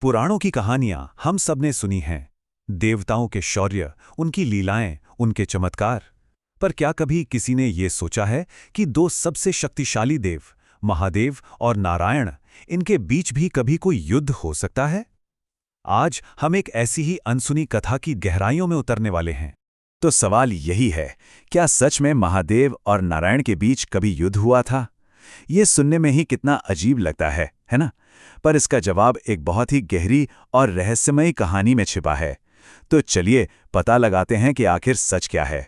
पुराणों की कहानियां हम सबने सुनी हैं। देवताओं के शौर्य, उनकी लीलाएं, उनके चमत्कार। पर क्या कभी किसी ने ये सोचा है कि दो सबसे शक्तिशाली देव, महादेव और नारायण, इनके बीच भी कभी कोई युद्ध हो सकता है? आज हम एक ऐसी ही अनसुनी कथा की गहराइयों में उतरने वाले हैं। तो सवाल यही है, क्या सच में महादेव और नारायण के बीच कभी युद्ध हुआ था? ये सुनने में ही कितना अजीब लगता है ना? पर इसका जवाब एक बहुत ही गहरी और रहस्यमयी कहानी में छिपा है। तो चलिए पता लगाते हैं कि आखिर सच क्या है।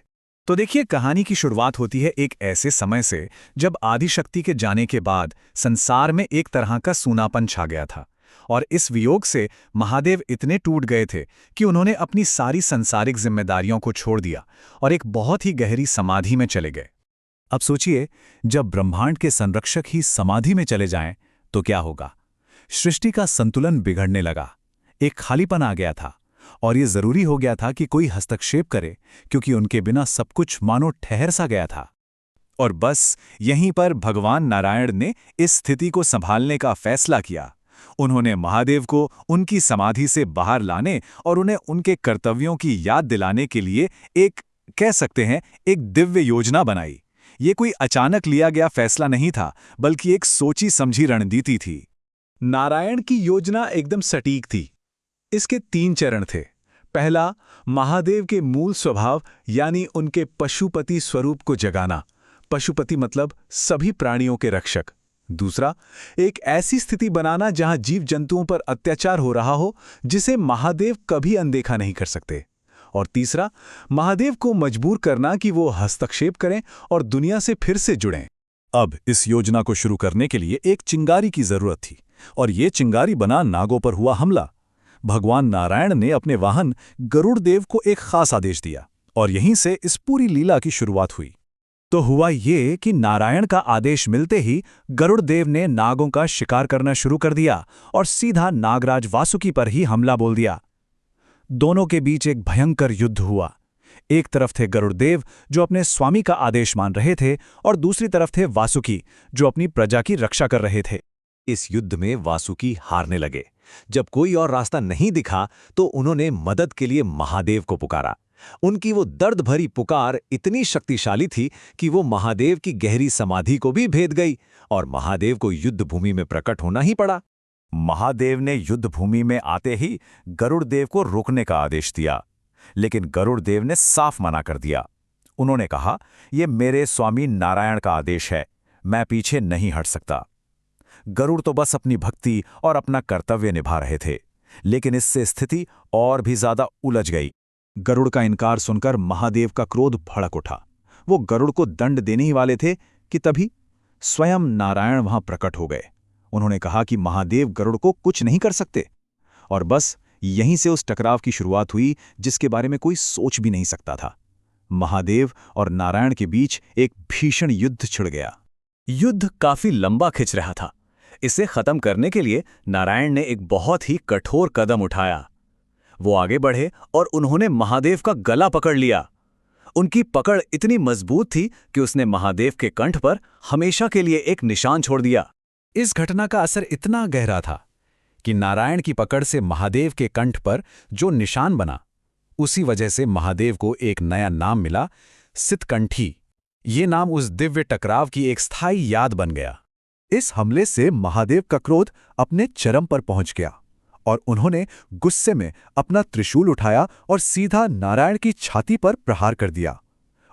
तो देखिए, कहानी की शुरुआत होती है एक ऐसे समय से जब आदिशक्ति के जाने के बाद संसार में एक तरह का सूनापन छा गया था। और इस वियोग से महादेव इतने टूट गए थे कि उन्होंने अपनी सारी सांसारिक जिम्मेदारियों को छोड़ दिया और एक बहुत ही गहरी समाधि में चले गए। अब सोचिए, जब ब्रह्मांड के संरक्षक ही समाधि में चले जाएं, तो क्या होगा? सृष्टि का संतुलन बिगड़ने लगा। एक खालीपन आ गया था और ये जरूरी हो गया था कि कोई हस्तक्षेप करे, क्योंकि उनके बिना सब कुछ मानो ठहर सा गया था। और बस यहीं पर भगवान नारायण ने इस स्थिति को संभालने का फैसला किया। उन्होंने महादेव को उनकी समाधि से बाहर लाने और उन्हें उनके कर्तव्यों की याद दिलाने के लिए कह सकते हैं, एक दिव्य योजना बनाई। ये कोई अचानक लिया गया फैसला नहीं था, बल्कि एक सोची समझी रणनीति थी। नारायण की योजना एकदम सटीक थी। इसके 3 चरण थे। पहला, महादेव के मूल स्वभाव यानी उनके पशुपति स्वरूप को जगाना। पशुपति मतलब सभी प्राणियों के रक्षक। दूसरा, एक ऐसी स्थिति बनाना जहां जीव जंतुओं पर अत्याचार हो रहा हो जिसे महादेव कभी अनदेखा नहीं कर सकते। और तीसरा, महादेव को मजबूर करना कि वो हस्तक्षेप करें और दुनिया से फिर से जुड़ें। अब इस योजना को शुरू करने के लिए एक चिंगारी की जरूरत थी, और ये चिंगारी बना नागों पर हुआ हमला। भगवान नारायण ने अपने वाहन गरुड़ देव को एक खास आदेश दिया, और यहीं से इस पूरी लीला की शुरुआत हुई। तो हुआ ये कि नारायण का आदेश मिलते ही गरुड़ देव ने नागों का शिकार करना शुरू कर दिया और सीधा नागराज वासुकी पर ही हमला बोल दिया। दोनों के बीच एक भयंकर युद्ध हुआ। एक तरफ थे गरुड़ देव, जो अपने स्वामी का आदेश मान रहे थे, और दूसरी तरफ थे वासुकी, जो अपनी प्रजा की रक्षा कर रहे थे। इस युद्ध में वासुकी हारने लगे। जब कोई और रास्ता नहीं दिखा तो उन्होंने मदद के लिए महादेव को पुकारा। उनकी वो दर्द भरी पुकार इतनी शक्तिशाली थी कि वो महादेव की गहरी समाधि को भी भेद गई, और महादेव को युद्ध भूमि में प्रकट होना ही पड़ा। महादेव ने युद्ध भूमि में आते ही गरुड़ देव को रोकने का आदेश दिया, लेकिन गरुड़ देव ने साफ मना कर दिया। उन्होंने कहा, यह मेरे स्वामी नारायण का आदेश है, मैं पीछे नहीं हट सकता। गरुड़ तो बस अपनी भक्ति और अपना कर्तव्य निभा रहे थे, लेकिन इससे स्थिति और भी ज्यादा उलझ गई। गरुड़ का इनकार सुनकर महादेव का क्रोध भड़क उठा। वो गरुड़ को दंड देने ही वाले थे कि तभी स्वयं नारायण वहां प्रकट हो गए। उन्होंने कहा कि महादेव गरुड़ को कुछ नहीं कर सकते, और बस यहीं से उस टकराव की शुरुआत हुई जिसके बारे में कोई सोच भी नहीं सकता था। महादेव और नारायण के बीच एक भीषण युद्ध छिड़ गया। युद्ध काफी लंबा खिंच रहा था। इसे खत्म करने के लिए नारायण ने एक बहुत ही कठोर कदम उठाया। वो आगे बढ़े और उन्होंने महादेव का गला पकड़ लिया। उनकी पकड़ इतनी मजबूत थी कि उसने महादेव के कंठ पर हमेशा के लिए एक निशान छोड़ दिया। इस घटना का असर इतना गहरा था कि नारायण की पकड़ से महादेव के कंठ पर जो निशान बना, उसी वजह से महादेव को एक नया नाम मिला, सितकंठी। ये नाम उस दिव्य टकराव की एक स्थायी याद बन गया। इस हमले से महादेव का क्रोध अपने चरम पर पहुंच गया, और उन्होंने गुस्से में अपना त्रिशूल उठाया और सीधा नारायण की छाती पर प्रहार कर दिया।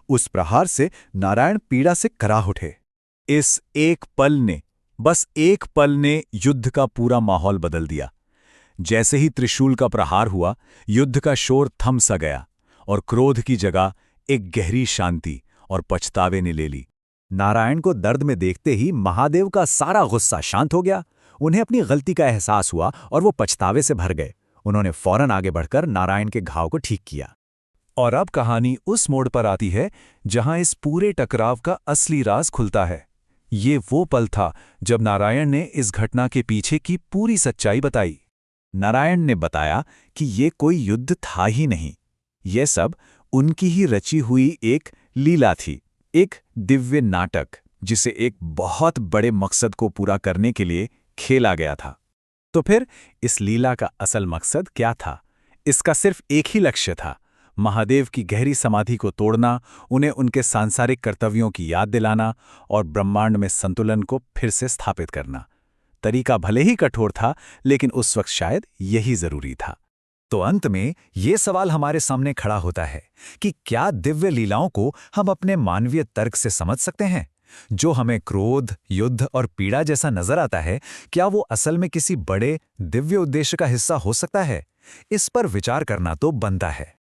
उस प्रहार से नारायण पीड़ा से कराह उठे। इस बस एक पल ने युद्ध का पूरा माहौल बदल दिया। जैसे ही त्रिशूल का प्रहार हुआ, युद्ध का शोर थम सा गया, और क्रोध की जगह एक गहरी शांति और पछतावे ने ले ली। नारायण को दर्द में देखते ही महादेव का सारा गुस्सा शांत हो गया। उन्हें अपनी गलती का एहसास हुआ और वो पछतावे से भर गए। उन्होंने फौरन आगे बढ़कर नारायण के घाव को ठीक किया। और अब कहानी उस मोड़ पर आती है जहां इस पूरे टकराव का असली राज खुलता है। ये वो पल था जब नारायण ने इस घटना के पीछे की पूरी सच्चाई बताई। नारायण ने बताया कि ये कोई युद्ध था ही नहीं, ये सब उनकी ही रची हुई एक लीला थी, एक दिव्य नाटक जिसे एक बहुत बड़े मकसद को पूरा करने के लिए खेला गया था। तो फिर इस लीला का असल मकसद क्या था? इसका सिर्फ एक ही लक्ष्य था, महादेव की गहरी समाधि को तोड़ना, उन्हें उनके सांसारिक कर्तव्यों की याद दिलाना और ब्रह्मांड में संतुलन को फिर से स्थापित करना। तरीका भले ही कठोर था, लेकिन उस वक्त शायद यही जरूरी था। तो अंत में ये सवाल हमारे सामने खड़ा होता है कि क्या दिव्य लीलाओं को हम अपने मानवीय तर्क से समझ सकते हैं? जो हमें क्रोध, युद्ध और पीड़ा जैसा नजर आता है, क्या वो असल में किसी बड़े दिव्य उद्देश्य का हिस्सा हो सकता है? इस पर विचार करना तो बनता है।